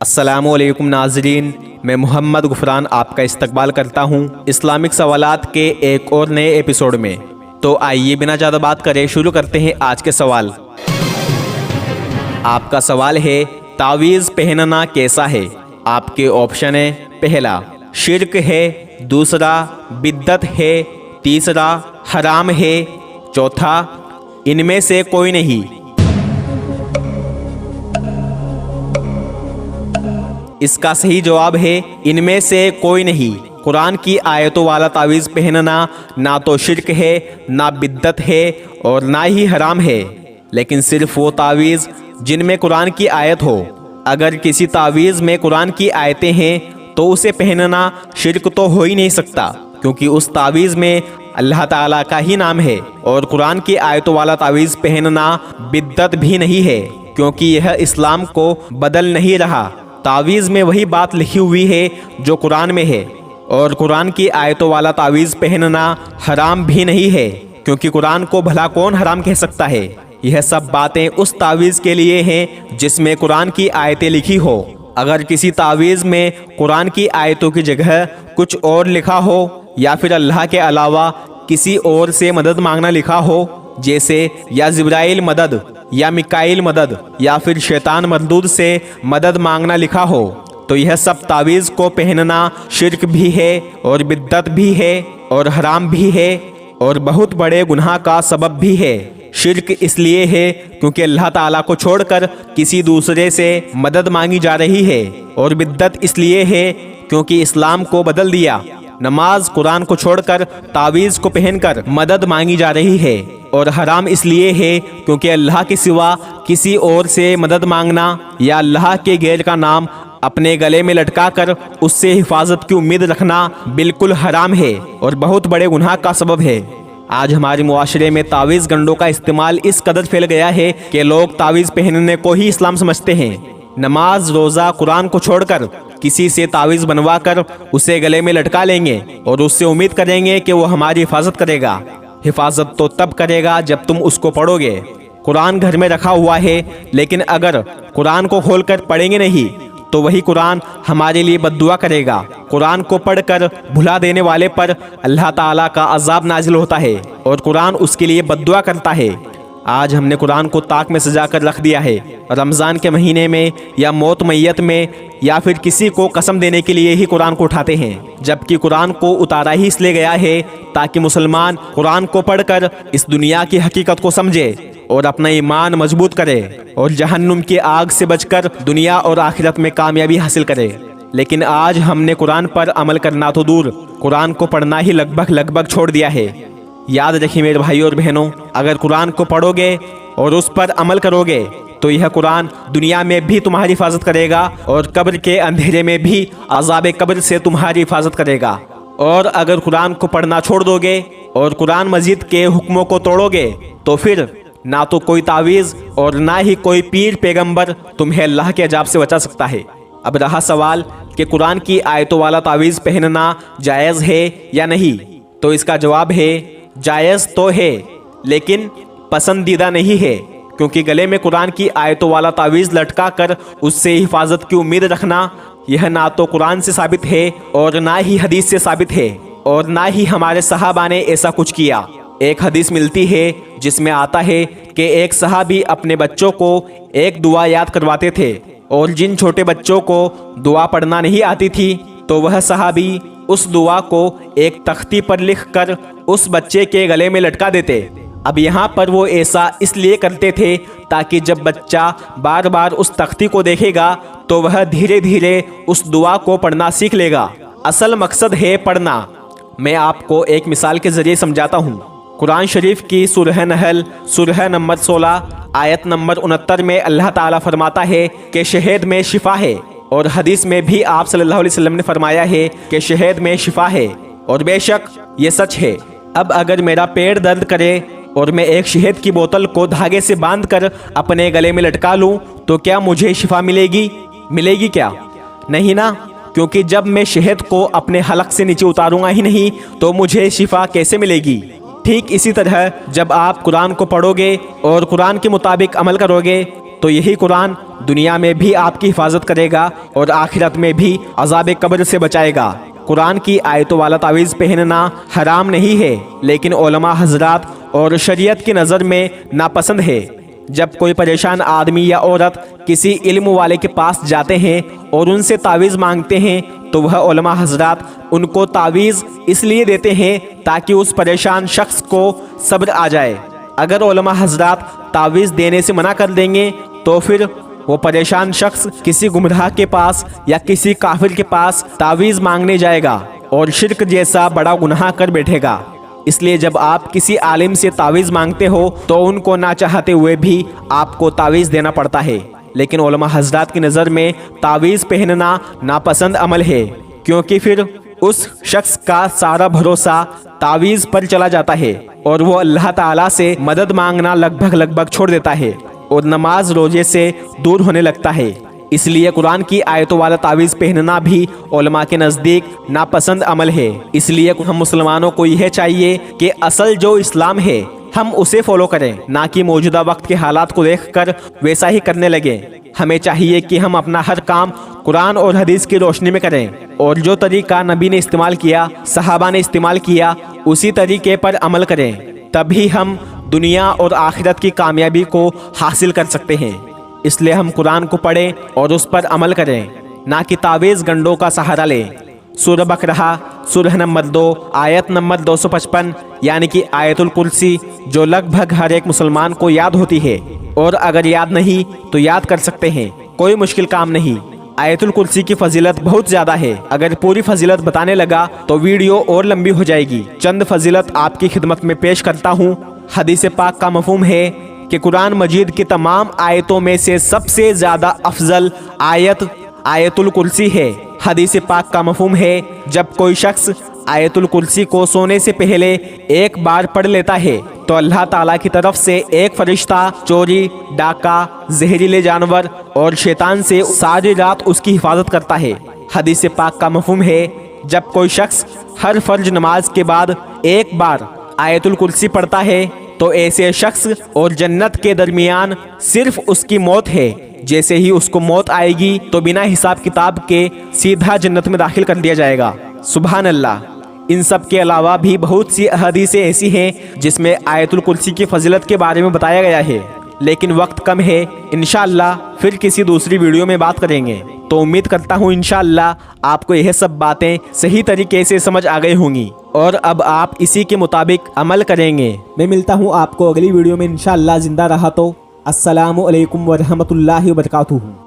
السلام علیکم ناظرین، میں محمد غفران آپ کا استقبال کرتا ہوں اسلامک سوالات کے ایک اور نئے ایپیسوڈ میں۔ تو آئیے بنا زیادہ بات کرے شروع کرتے ہیں آج کے سوال۔ آپ کا سوال ہے تعویذ پہننا کیسا ہے؟ آپ کے آپشن ہیں: پہلا شرک ہے، دوسرا بدعت ہے، تیسرا حرام ہے، چوتھا ان میں سے کوئی نہیں۔ اس کا صحیح جواب ہے ان میں سے کوئی نہیں۔ قرآن کی آیتوں والا تعویذ پہننا نہ تو شرک ہے، نہ بدعت ہے اور نہ ہی حرام ہے، لیکن صرف وہ تعویذ جن میں قرآن کی آیت ہو۔ اگر کسی تعویذ میں قرآن کی آیتیں ہیں تو اسے پہننا شرک تو ہو ہی نہیں سکتا، کیونکہ اس تعویذ میں اللہ تعالیٰ کا ہی نام ہے۔ اور قرآن کی آیتوں والا تعویذ پہننا بدعت بھی نہیں ہے، کیونکہ یہ اسلام کو بدل نہیں رہا۔ تعویذ میں وہی بات لکھی ہوئی ہے جو قرآن میں ہے، اور قرآن کی آیتوں والا تعویذ پہننا حرام بھی نہیں ہے، کیونکہ قرآن کو بھلا کون حرام کہہ سکتا ہے۔ یہ سب باتیں اس تعویذ کے لیے ہیں جس میں قرآن کی آیتیں لکھی ہو۔ اگر کسی تعویذ میں قرآن کی آیتوں کی جگہ کچھ اور لکھا ہو، یا پھر اللہ کے علاوہ کسی اور سے مدد مانگنا لکھا ہو، جیسے یا جبرائیل مدد، یا میکائیل مدد، یا پھر شیطان مردود سے مدد مانگنا لکھا ہو، تو یہ سب تعویذ کو پہننا شرک بھی ہے اور بدعت بھی ہے اور حرام بھی ہے اور بہت بڑے گناہ کا سبب بھی ہے۔ شرک اس لیے ہے کیونکہ اللہ تعالیٰ کو چھوڑ کر کسی دوسرے سے مدد مانگی جا رہی ہے، اور بدعت اس لیے ہے کیونکہ اسلام کو بدل دیا۔ نماز قرآن کو چھوڑ کر تعویذ کو پہن کر مدد مانگی جا رہی ہے، اور حرام اس لیے ہے کیونکہ اللہ کے سوا کسی اور سے مدد مانگنا یا اللہ کے غیر کا نام اپنے گلے میں لٹکا کر اس سے حفاظت کی امید رکھنا بالکل حرام ہے اور بہت بڑے گناہ کا سبب ہے۔ آج ہمارے معاشرے میں تعویذ گنڈوں کا استعمال اس قدر پھیل گیا ہے کہ لوگ تعویذ پہننے کو ہی اسلام سمجھتے ہیں۔ نماز، روزہ، قرآن کو چھوڑ کر کسی سے تعویذ بنوا کر اسے گلے میں لٹکا لیں گے اور اس سے امید کریں گے کہ وہ ہماری حفاظت کرے گا۔ حفاظت تو تب کرے گا جب تم اس کو پڑھو گے۔ قرآن گھر میں رکھا ہوا ہے، لیکن اگر قرآن کو کھول کر پڑھیں گے نہیں تو وہی قرآن ہمارے لیے بد دعا کرے گا۔ قرآن کو پڑھ کر بھلا دینے والے پر اللہ تعالیٰ کا عذاب نازل ہوتا ہے، اور قرآن اس کے لیے بد دعا کرتا ہے۔ آج ہم نے قرآن کو طاق میں سجا کر رکھ دیا ہے۔ رمضان کے مہینے میں یا موت میت میں یا پھر کسی کو قسم دینے کے لیے ہی قرآن کو اٹھاتے ہیں، جبکہ قرآن کو اتارا ہی اس لیے گیا ہے تاکہ مسلمان قرآن کو پڑھ کر اس دنیا کی حقیقت کو سمجھے اور اپنا ایمان مضبوط کرے اور جہنم کی آگ سے بچ کر دنیا اور آخرت میں کامیابی حاصل کرے۔ لیکن آج ہم نے قرآن پر عمل کرنا تو دور، قرآن کو پڑھنا ہی لگ بھگ چھوڑ دیا ہے۔ یاد رکھیے میرے بھائیوں اور بہنوں، اگر قرآن کو پڑھو گے اور اس پر عمل کرو گے تو یہ قرآن دنیا میں بھی تمہاری حفاظت کرے گا اور قبر کے اندھیرے میں بھی عذاب قبر سے تمہاری حفاظت کرے گا۔ اور اگر قرآن کو پڑھنا چھوڑ دو گے اور قرآن مجید کے حکموں کو توڑو گے تو پھر نہ تو کوئی تعویذ اور نہ ہی کوئی پیر پیغمبر تمہیں اللہ کے عذاب سے بچا سکتا ہے۔ اب رہا سوال کہ قرآن کی آیتوں والا تعویذ پہننا جائز ہے یا نہیں، تو اس کا جواب ہے جائز تو ہے، لیکن پسندیدہ نہیں ہے، کیونکہ گلے میں قرآن کی آیتوں والا تعویذ لٹکا کر اس سے حفاظت کی امید رکھنا یہ نہ تو قرآن سے ثابت ہے اور نہ ہی حدیث سے ثابت ہے، اور نہ ہی ہمارے صحابہ نے ایسا کچھ کیا۔ ایک حدیث ملتی ہے جس میں آتا ہے کہ ایک صحابی اپنے بچوں کو ایک دعا یاد کرواتے تھے، اور جن چھوٹے بچوں کو دعا پڑھنا نہیں آتی تھی تو وہ صحابی اس دعا کو ایک تختی پر لکھ کر اس بچے کے گلے میں لٹکا دیتے۔ اب یہاں پر وہ ایسا اس لیے کرتے تھے تاکہ جب بچہ بار بار اس تختی کو دیکھے گا تو وہ دھیرے دھیرے اس دعا کو پڑھنا سیکھ لے گا۔ اصل مقصد ہے پڑھنا۔ میں آپ کو ایک مثال کے ذریعے سمجھاتا ہوں۔ قرآن شریف کی سورہ نحل سورہ نمبر 16 آیت نمبر 69 میں اللہ تعالیٰ فرماتا ہے کہ شہد میں شفا ہے، اور حدیث میں بھی آپ صلی اللہ علیہ وسلم نے فرمایا ہے کہ شہد میں شفا ہے، اور بے شک یہ سچ ہے۔ اب اگر میرا پیٹ درد کرے اور میں ایک شہد کی بوتل کو دھاگے سے باندھ کر اپنے گلے میں لٹکا لوں تو کیا مجھے شفا ملے گی کیا؟ نہیں نا، کیونکہ جب میں شہد کو اپنے حلق سے نیچے اتاروں گا ہی نہیں تو مجھے شفا کیسے ملے گی؟ ٹھیک اسی طرح جب آپ قرآن کو پڑھو گے اور قرآن کے مطابق عمل کرو گے تو یہی قرآن دنیا میں بھی آپ کی حفاظت کرے گا اور آخرت میں بھی عذاب قبر سے بچائے گا۔ قرآن کی آیتوں والا تعویذ پہننا حرام نہیں ہے، لیکن علماء حضرات اور شریعت کی نظر میں ناپسند ہے۔ جب کوئی پریشان آدمی یا عورت کسی علم والے کے پاس جاتے ہیں اور ان سے تعویذ مانگتے ہیں تو وہ علماء حضرات ان کو تعویذ اس لیے دیتے ہیں تاکہ اس پریشان شخص کو صبر آ جائے۔ اگر علماء حضرات تعویذ دینے سے منع کر دیں گے تو پھر وہ پریشان شخص کسی گمراہ کے پاس یا کسی کافر کے پاس تعویذ مانگنے جائے گا اور شرک جیسا بڑا گناہ کر بیٹھے گا۔ اس لیے جب آپ کسی عالم سے تعویذ مانگتے ہو تو ان کو نہ چاہتے ہوئے بھی آپ کو تعویذ دینا پڑتا ہے، لیکن علماء حضرات کی نظر میں تعویذ پہننا ناپسند عمل ہے، کیونکہ پھر اس شخص کا سارا بھروسہ تعویذ پر چلا جاتا ہے اور وہ اللہ تعالیٰ سے مدد مانگنا لگ بھگ چھوڑ دیتا ہے اور نماز روزے سے دور ہونے لگتا ہے۔ اس لیے قرآن کی آیتوں والا تعویذ پہننا بھی علماء کے نزدیک ناپسند عمل ہے۔ اس لیے ہم مسلمانوں کو یہ چاہیے کہ اصل جو اسلام ہے ہم اسے فالو کریں، نہ کہ موجودہ وقت کے حالات کو دیکھ کر ویسا ہی کرنے لگیں۔ ہمیں چاہیے کہ ہم اپنا ہر کام قرآن اور حدیث کی روشنی میں کریں اور جو طریقہ نبی نے استعمال کیا، صحابہ نے استعمال کیا، اسی طریقے پر عمل کریں، تبھی ہم دنیا اور آخرت کی کامیابی کو حاصل کر سکتے ہیں۔ اس لیے ہم قرآن کو پڑھیں اور اس پر عمل کریں، نہ کہ تعویذ گنڈوں کا سہارا لیں۔ سورہ بقرہ سورہ نمبر 2 آیت نمبر 255 یعنی کہ آیت الکرسی، جو لگ بھگ ہر ایک مسلمان کو یاد ہوتی ہے، اور اگر یاد نہیں تو یاد کر سکتے ہیں، کوئی مشکل کام نہیں۔ آیت الکرسی کی فضیلت بہت زیادہ ہے، اگر پوری فضیلت بتانے لگا تو ویڈیو اور لمبی ہو جائے گی۔ چند فضیلت آپ کی خدمت میں پیش کرتا ہوں۔ حدیث پاک کا مفہوم ہے کہ قرآن مجید کی تمام آیتوں میں سے سب سے زیادہ افضل آیت آیت الکرسی ہے۔ حدیث پاک کا مفہوم ہے جب کوئی شخص آیت الکرسی کو سونے سے پہلے ایک بار پڑھ لیتا ہے تو اللہ تعالیٰ کی طرف سے ایک فرشتہ چوری، ڈاکہ، زہریلے جانور اور شیطان سے ساری رات اس کی حفاظت کرتا ہے۔ حدیث پاک کا مفہوم ہے جب کوئی شخص ہر فرض نماز کے بعد ایک بار آیت الکرسی پڑھتا ہے تو ایسے شخص اور جنت کے درمیان صرف اس کی موت ہے، جیسے ہی اس کو موت آئے گی تو بنا حساب کتاب کے سیدھا جنت میں داخل کر دیا جائے گا۔ سبحان اللہ۔ ان سب کے علاوہ بھی بہت سی احادیثیں ایسی ہیں جس میں آیت الکرسی کی فضیلت کے بارے میں بتایا گیا ہے، لیکن وقت کم ہے، انشاءاللہ پھر کسی دوسری ویڈیو میں بات کریں گے۔ تو امید کرتا ہوں انشاءاللہ آپ کو یہ سب باتیں صحیح طریقے سے سمجھ آ گئی ہوں گی اور اب آپ اسی کے مطابق عمل کریں گے۔ میں ملتا ہوں آپ کو اگلی ویڈیو میں انشاءاللہ، زندہ رہا تو۔ السلام علیکم ورحمۃ اللہ وبرکاتہ۔